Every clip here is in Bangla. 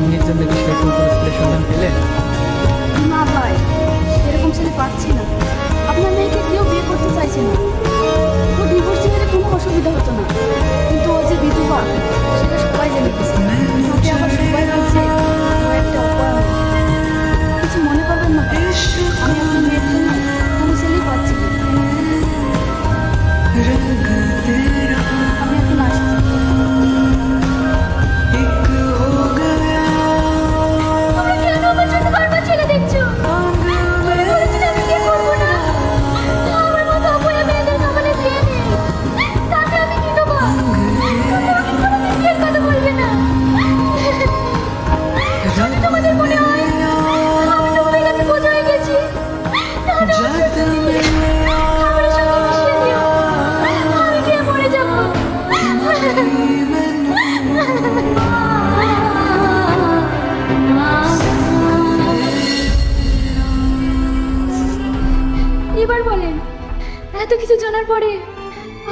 মিনিট জন্য কি সেরকম কোনো ছেলের সন্ধান পেলেন? না ভাই, এরকম ছেলে পাচ্ছি না। আপনার মেয়েকে কেউ বিয়ে করতে চাইছে না। ও ডিভোর্সি হলে কোনো অসুবিধা হতো না, কিন্তু ও যে বিধবা সেটা সবাই জেনে গেছে। তাকে আবার সবাই বলছে ও একটা অপয়া মেয়ে। কিছু মনে করবেন না ভাই, আমি আপনার মেয়ের জন্য কোনো ছেলেই পাচ্ছি না। আমি এখন আসছি। তোমরা কেন আমার জন্য বারবার ছেলে দেখছো? আমি বলেছিলাম আমি বিয়ে করবো না। আমার মতো অপয়া মেয়েদের কপালে বিয়ে নেই। তাতে আমি বিধবা। তোমরা আমাকে কোনোদিন বিয়ের কথা বলবে না। যদি তোমাদের মনে হয় আমি তোমাদের কাছে বোঝা হয়ে গেছি, তাহলে আমার প্রতিদিন খাবারের সঙ্গে মিশিয়ে দিও। আমি খেয়ে মরে যাবো। এবার বলেন, এত কিছু জানার পরে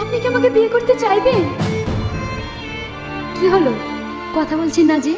আপনি কি আমাকে বিয়ে করতে চাইবেন? কি হলো, কথা বলছেন না যে?